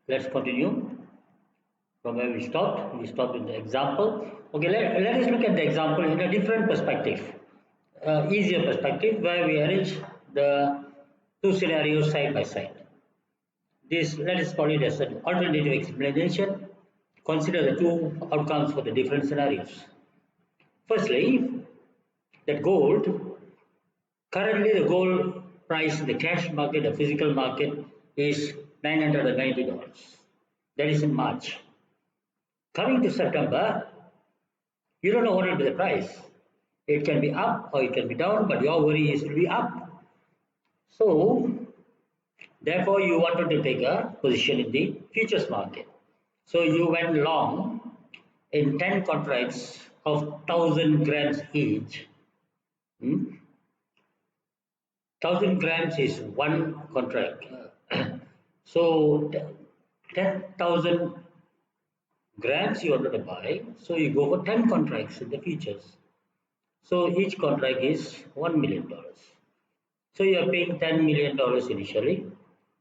Let's continue from where we stopped. We stopped in the example. Okay, let us look at the example in a different perspective, easier perspective, where we arrange the two scenarios side by side. This, let us call it as an alternative explanation. Consider the two outcomes for the different scenarios. Firstly, that gold, currently the gold price in the cash market, the physical market, is $990. That is in March. Coming to September, you don't know what will be the price. It can be up or it can be down, but your worry is to be up. So, therefore, you wanted to take a position in the futures market. So, you went long in 10 contracts of 1000 grams each. 1000 grams is one contract. So, 10,000 grams you wanted to buy. So, you go for 10 contracts in the futures. So, each contract is $1 million. So, you are paying $10 million initially.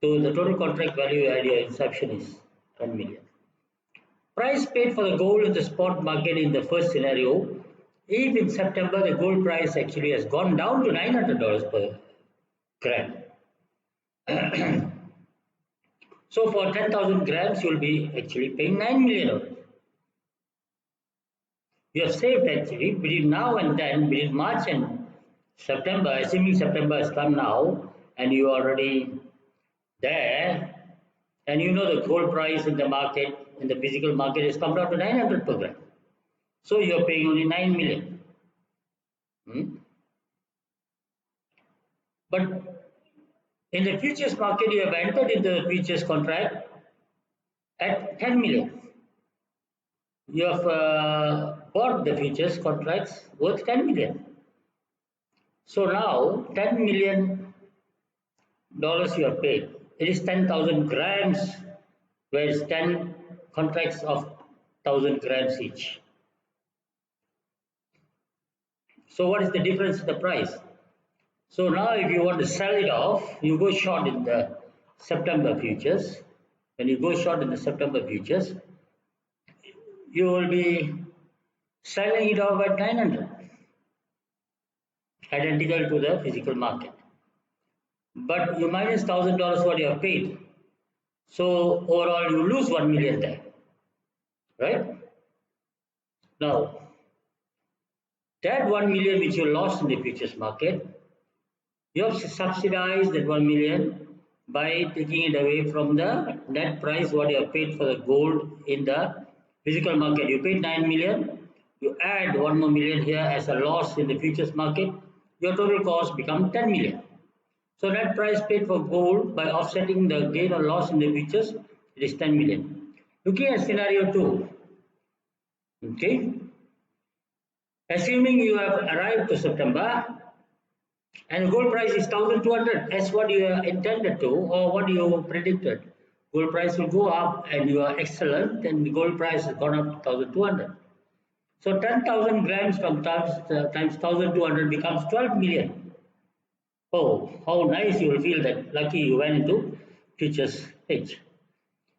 So, the total contract value at your inception is 10 million. Price paid for the gold in the spot market in the first scenario, if in September the gold price actually has gone down to $900 per gram. So for 10,000 grams, you will be actually paying 9 million. You have saved actually between now and then, between March and September, assuming September has come now and you are already there, and you know the gold price in the market, in the physical market, has come down to 900 per gram. So you are paying only 9 million. But in the futures market, you have entered into the futures contract at 10 million. You have bought the futures contracts worth 10 million. So now $10 million you have paid. It is 10,000 grams, whereas 10 contracts of 1000 grams each. So what is the difference in the price? So now if you want to sell it off, you go short in the September futures. When you go short in the September futures, you will be selling it off at 900, identical to the physical market. But you minus $1,000 what you have paid. So overall you lose 1 million there, right? Now, that 1 million which you lost in the futures market, you have subsidized that 1 million by taking it away from the net price what you have paid for the gold in the physical market. You paid 9 million, you add 1 more million here as a loss in the futures market, your total cost becomes 10 million. So net price paid for gold by offsetting the gain or loss in the futures, it is 10 million. Looking at scenario 2, okay, assuming you have arrived to September and gold price is 1200 as what you intended to or what you predicted. Gold price will go up and you are excellent, then the gold price has gone up to 1200. So 10,000 grams from times 1200 becomes 12 million. Oh, how nice you will feel that lucky you went into futures hedge.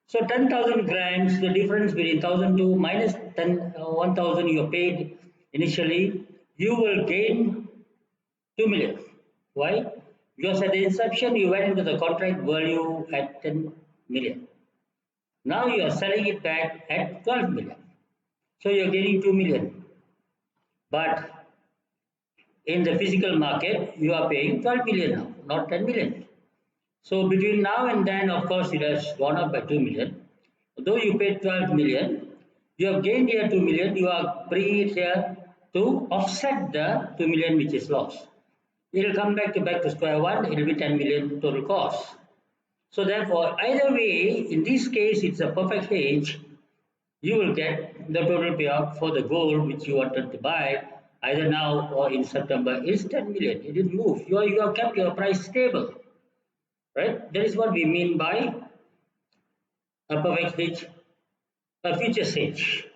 So 10,000 grams, the difference between 1,002 minus 1,000 you paid initially, you will gain 2 million. Why? Because at the inception you went into the contract value at 10 million. Now you are selling it back at 12 million. So you are gaining 2 million. But in the physical market, you are paying 12 million now, not 10 million. So between now and then, of course, it has gone up by 2 million. Though you paid 12 million, you have gained here 2 million, you are bringing it here to offset the 2 million which is lost. It will come back to square one, it will be 10 million total cost. So therefore, either way, in this case, it's a perfect hedge. You will get the total payout for the gold which you wanted to buy either now or in September is 10 million. It didn't move. You have kept your price stable, right? That is what we mean by a perfect hedge, a futures hedge.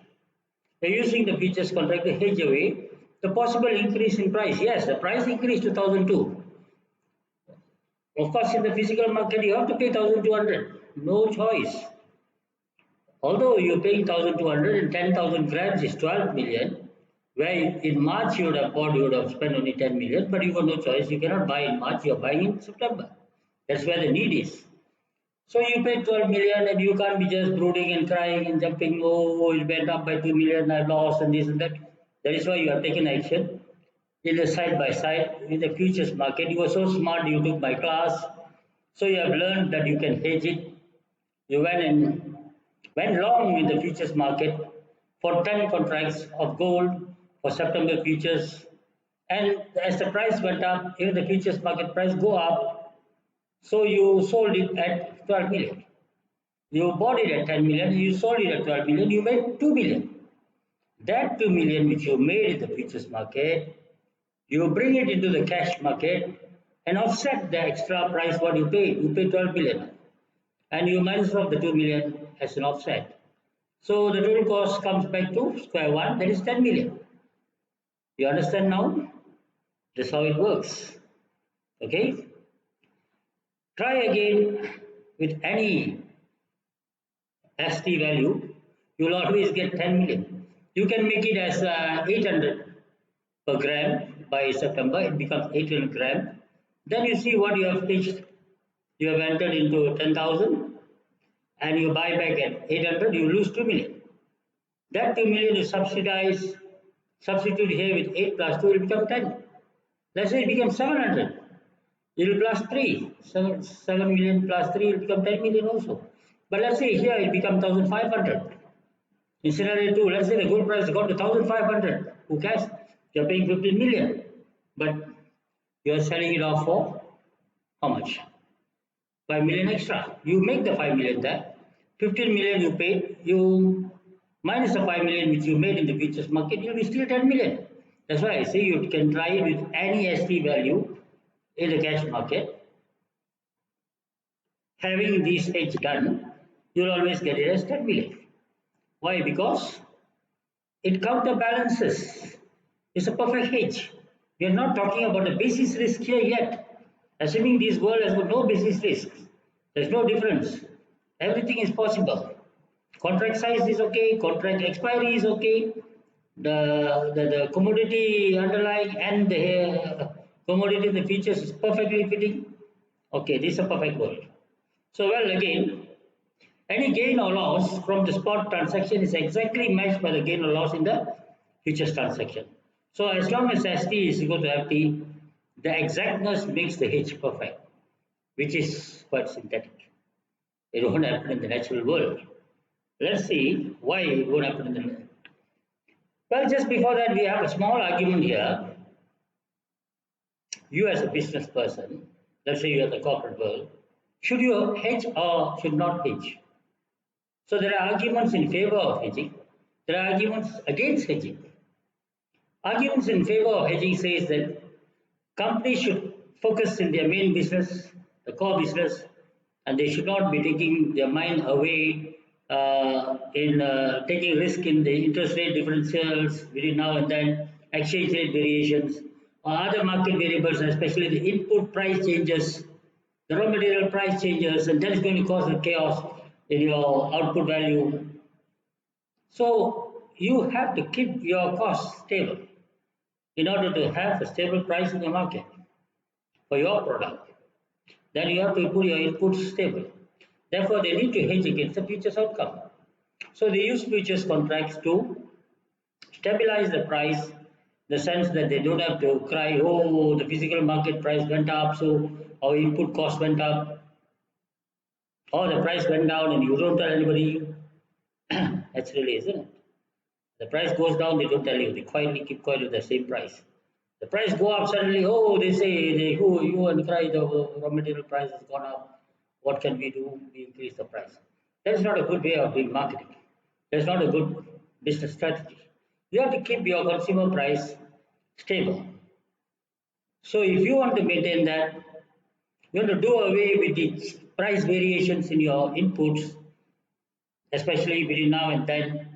We're using the futures contract to hedge away the possible increase in price. Yes, the price increased to 1,002. Of course, in the physical market, you have to pay 1,200. No choice. Although you're paying 1,200 and 10,000 grams is 12 million, where in March you would have bought, you would have spent only 10 million, but you got no choice. You cannot buy in March, you're buying in September. That's where the need is. So you pay 12 million and you can't be just brooding and crying and jumping, oh, it went up by 2 million, I lost and this and that. That is why you have taken action in the side by side in the futures market. You were so smart, you took my class. So you have learned that you can hedge it. You went long in the futures market for 10 contracts of gold for September futures. And as the price went up, even the futures market price go up, so you sold it at 12 million. You bought it at 10 million, you sold it at 12 million, you made 2 million. That 2 million which you made in the futures market, you bring it into the cash market and offset the extra price what you paid. You paid 12 million and you minus off the 2 million as an offset. So the total cost comes back to square one, that is 10 million. You understand now? That's how it works. Okay? Try again with any ST value, you will always get 10 million. You can make it as 800 per gram by September, it becomes 800 gram. Then you see what you have pitched. You have entered into 10,000 and you buy back at 800, you lose 2 million. That 2 million is subsidized, substitute here with 8 plus 2 will become 10. Let's say it becomes 700. It will plus 3. 7 million plus 3 will become 10 million also. But let's say here it becomes 1,500. In scenario 2, let's say the gold price got to 1,500. Who cares? You're paying 15 million. But you're selling it off for how much? 5 million extra. You make the 5 million there. 15 million you paid. You minus the 5 million which you made in the futures market, you'll be still 10 million. That's why I say you can try it with any ST value in the cash market. Having this hedge done, you'll always get it as 10 million. Why? Because it counterbalances. It's a perfect hedge. We are not talking about the basis risk here yet. Assuming this world has got no basis risk, there's no difference. Everything is possible. Contract size is okay, contract expiry is okay, the commodity underlying and the commodity in the features is perfectly fitting. Okay, this is a perfect world. So, well, again, any gain or loss from the spot transaction is exactly matched by the gain or loss in the futures transaction. So, as long as ST is equal to FT, the exactness makes the hedge perfect, which is quite synthetic. It won't happen in the natural world. Let's see why it won't happen in the. Well, just before that, we have a small argument here. You, as a business person, let's say you are the corporate world, should you hedge or should not hedge? So there are arguments in favor of hedging. There are arguments against hedging. Arguments in favor of hedging says that companies should focus in their main business, the core business, and they should not be taking their mind away in taking risk in the interest rate differentials between now and then, exchange rate variations, or other market variables, especially the input price changes, the raw material price changes, and that is going to cause a chaos in your output value. So you have to keep your costs stable in order to have a stable price in the market for your product. Then you have to put your inputs stable. Therefore, they need to hedge against the futures outcome. So they use futures contracts to stabilize the price in the sense that they don't have to cry, oh, the physical market price went up, so our input cost went up, or the price went down and you don't tell anybody. That's really, isn't it? The price goes down, they don't tell you. They quietly keep quiet with the same price. The price go up suddenly, oh, they say, you and cry, the raw material price has gone up. What can we do? We increase the price. That's not a good way of doing marketing. That's not a good business strategy. You have to keep your consumer price stable. So if you want to maintain that, you want to do away with the price variations in your inputs, especially between now and then,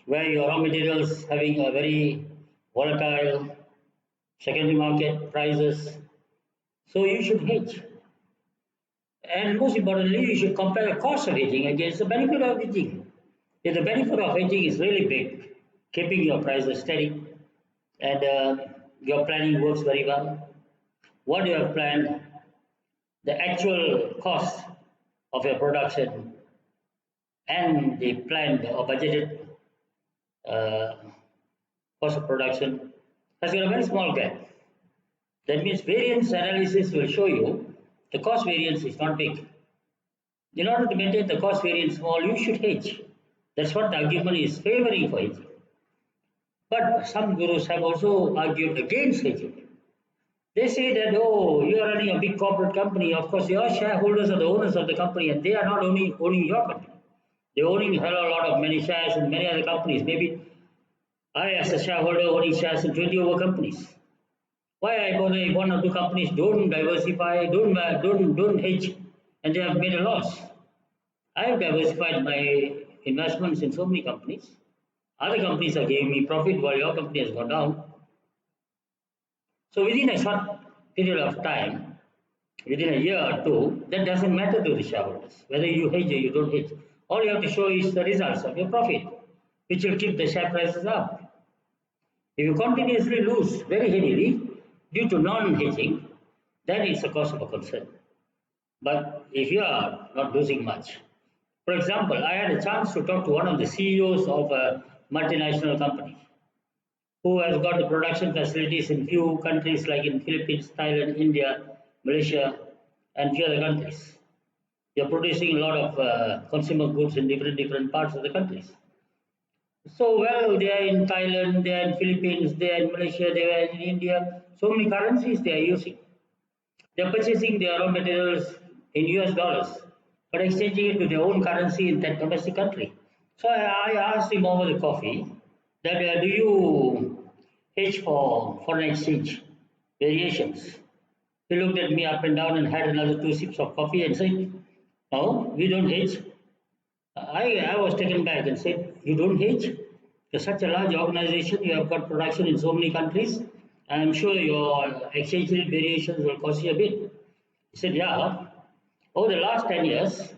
where your raw materials having a very volatile secondary market prices. So you should hedge. And most importantly, you should compare the cost of hedging against the benefit of hedging. If the benefit of hedging is really big, keeping your prices steady, and your planning works very well, what you have planned, the actual cost of your production, and the planned or budgeted uh, cost of production has got a very small gap. That means variance analysis will show you the cost variance is not big. In order to maintain the cost variance small, you should hedge. That's what the argument is favoring for hedging. But some gurus have also argued against hedging. They say that, oh, you are running a big corporate company. Of course, your shareholders are the owners of the company, and they are not only owning your company. They're owning a lot of many shares in many other companies. Maybe I, as a shareholder, owning shares in 20 over companies. Why I bother if one or two companies don't diversify, don't hedge, and they have made a loss? I have diversified my investments in so many companies. Other companies are giving me profit while your company has gone down. So within a short period of time, within a year or two, that doesn't matter to the shareholders, whether you hedge or you don't hedge. All you have to show is the results of your profit, which will keep the share prices up. If you continuously lose very heavily due to non-hedging, then it's a cause of a concern. But if you are not losing much, for example, I had a chance to talk to one of the CEOs of a multinational company who has got the production facilities in few countries like in Philippines, Thailand, India, Malaysia, and few other countries. They are producing a lot of consumer goods in different parts of the countries. So well, they are in Thailand, they are in Philippines, they are in Malaysia, they are in India. So many currencies they are using. They are purchasing their raw materials in US dollars, but exchanging it to their own currency in that domestic country. So I asked him over the coffee that do you hedge for foreign exchange variations? He looked at me up and down and had another two sips of coffee and said, no, we don't hedge. I was taken back and said, you don't hedge? You're such a large organization, you have got production in so many countries. I'm sure your exchange rate variations will cost you a bit. He said, yeah. Over the last 10 years,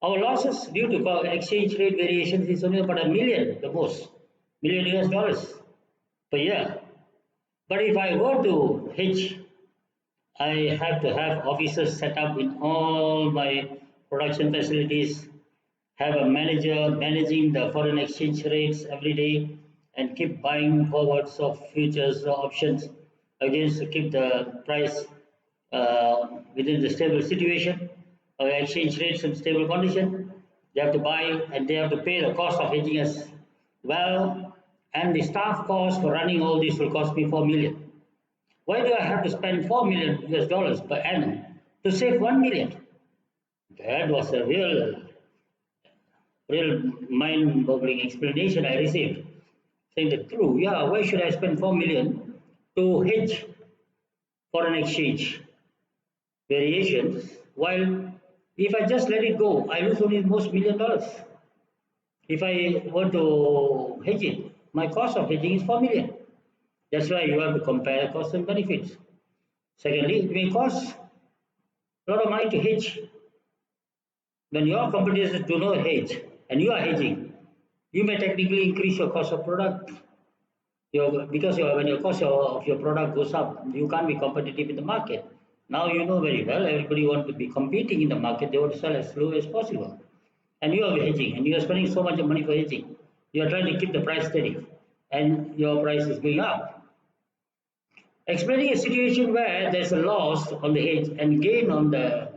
our losses due to exchange rate variations is only about a million, the most, million US dollars per year. But if I were to hedge, I have to have offices set up in all my production facilities, have a manager managing the foreign exchange rates every day, and keep buying forwards of futures or options against to keep the price within the stable situation, exchange rates in stable condition. They have to buy and they have to pay the cost of hedging as well. And the staff cost for running all this will cost me 4 million. Why do I have to spend 4 million US dollars per annum to save 1 million? That was a real mind-boggling explanation I received. Saying that true, yeah, why should I spend 4 million to hedge foreign exchange variations while if I just let it go, I lose only most $1 million. If I were to hedge it, my cost of hedging is 4 million. That's why you have to compare the costs and benefits. Secondly, it may cost a lot of money to hedge. When your competitors do not hedge and you are hedging, you may technically increase your cost of product. When your cost of your product goes up, you can't be competitive in the market. Now you know very well, everybody wants to be competing in the market. They want to sell as low as possible. And you are hedging, and you are spending so much money for hedging. You are trying to keep the price steady, and your price is going up. Explaining a situation where there's a loss on the hedge and gain on the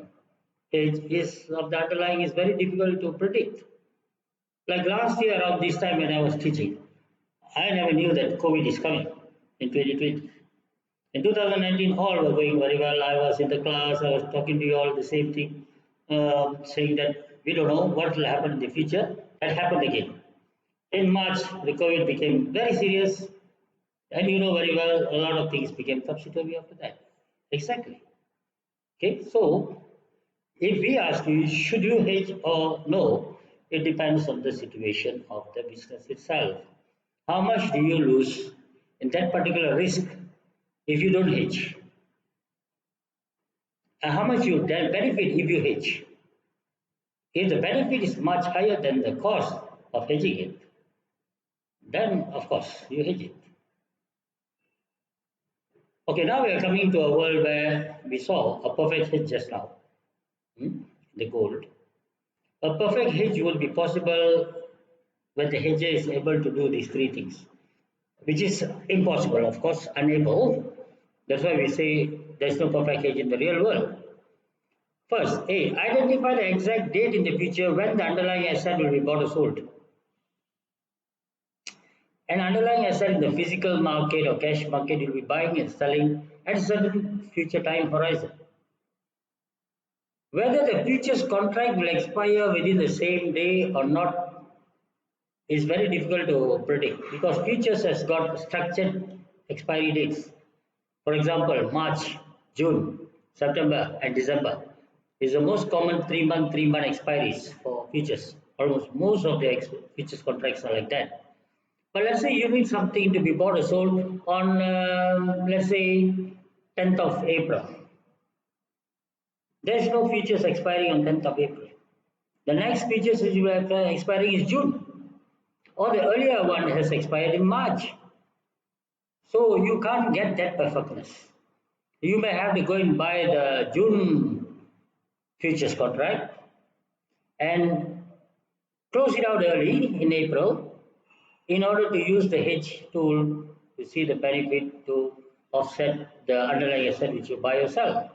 hedge is of the underlying is very difficult to predict. Like last year around this time when I was teaching, I never knew that COVID is coming in 2020. In 2019, all were going very well. I was in the class, I was talking to you all the same thing, saying that we don't know what will happen in the future. That happened again. In March, the COVID became very serious, and you know very well, a lot of things became topsy-turvy after that. Exactly. Okay, so if we ask you, should you hedge or no, it depends on the situation of the business itself. How much do you lose in that particular risk if you don't hedge? how much you then benefit if you hedge. If the benefit is much higher than the cost of hedging it, then of course you hedge it. Okay, now we are coming to a world where we saw a perfect hedge just now, the gold. A perfect hedge will be possible when the hedger is able to do these three things, which is impossible, of course, unable. That's why we say there's no perfect hedge in the real world. First, A, identify the exact date in the future when the underlying asset will be bought or sold. An underlying asset in the physical market or cash market will be buying and selling at a certain future time horizon. Whether the futures contract will expire within the same day or not is very difficult to predict because futures has got structured expiry dates. For example, March, June, September, and December is the most common 3-month expiries for futures. Almost most of the futures contracts are like that. But let's say you need something to be bought or sold on, let's say, 10th of April. There's no futures expiring on 10th of April. The next futures which will be expiring is June, or the earlier one has expired in March. So you can't get that perfectness. You may have to go and buy the June futures contract and close it out early in April in order to use the hedge tool to see the benefit to offset the underlying asset which you buy or sell.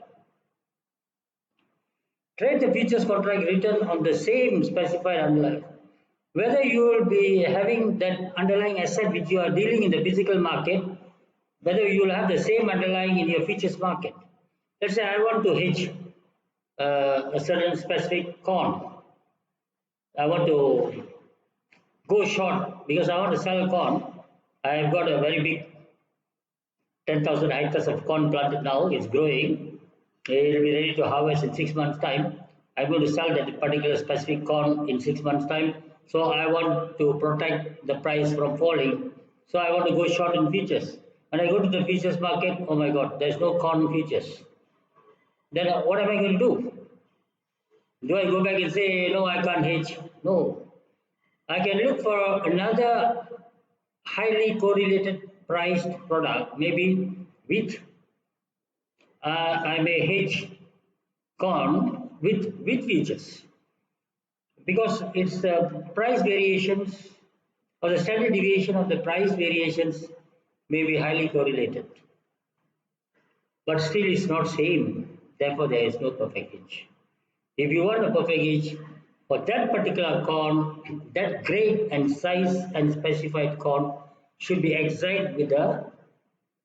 Trade the futures contract written on the same specified underlying. Whether you will be having that underlying asset which you are dealing in the physical market, whether you will have the same underlying in your futures market. Let's say I want to hedge a certain specific corn. I want to go short because I want to sell corn. I have got a very big 10,000 hectares of corn planted now. It's growing. It will be ready to harvest in 6 months' time. I'm going to sell that particular specific corn in 6 months' time. So I want to protect the price from falling. So I want to go short in futures. When I go to the futures market, oh my God, there's no corn futures. Then what am I going to do? Do I go back and say, no, I can't hedge? No. I can look for another highly correlated priced product, maybe wheat. I may hedge corn with futures because its price variations or the standard deviation of the price variations may be highly correlated, but still it's not same. Therefore, there is no perfect hedge. If you want a perfect hedge for that particular corn, that grade and size and specified corn should be exact with the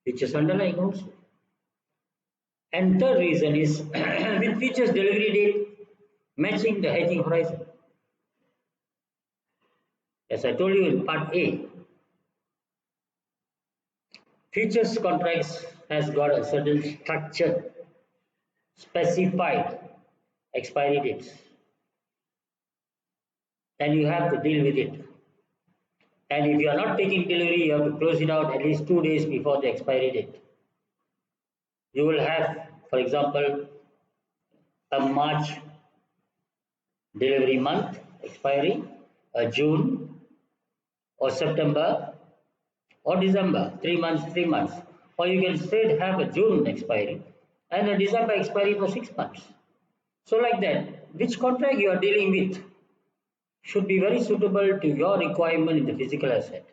futures underlying also. And third reason is with futures delivery date matching the hedging horizon. As I told you in part A, futures contracts has got a certain structured, specified expiry dates, and you have to deal with it. And if you are not taking delivery, you have to close it out at least 2 days before the expiry date. You will have, for example, a March delivery month expiry, a June or September or December, 3 months. Or you can straight have a June expiry and a December expiry for 6 months. So like that, which contract you are dealing with should be very suitable to your requirement in the physical asset.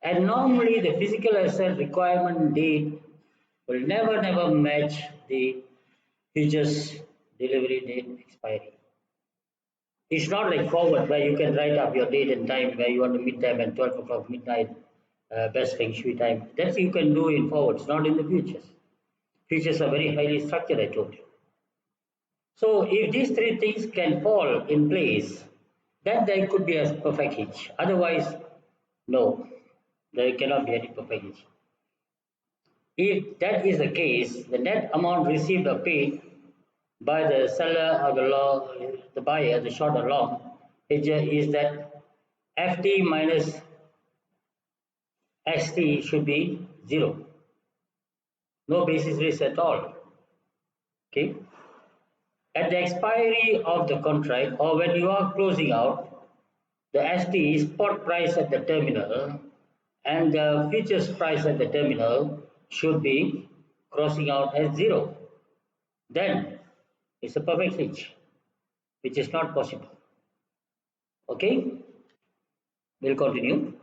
And normally the physical asset requirement date will never match the futures delivery date expiry. It's not like forward where you can write up your date and time where you want to meet them at 12 o'clock midnight, best feng shui time. That you can do in forwards, not in the futures. Futures are very highly structured, I told you. So if these three things can fall in place, then there could be a perfect hedge. Otherwise, no, there cannot be any perfect hedge. If that is the case, the net amount received or paid by the seller or the buyer, the short or long hedger, is that FT minus ST should be 0. No basis risk at all. Okay. At the expiry of the contract or when you are closing out, the ST spot price at the terminal and the futures price at the terminal should be crossing out as zero. Then it's a perfect hedge, which is not possible. Okay, we'll continue.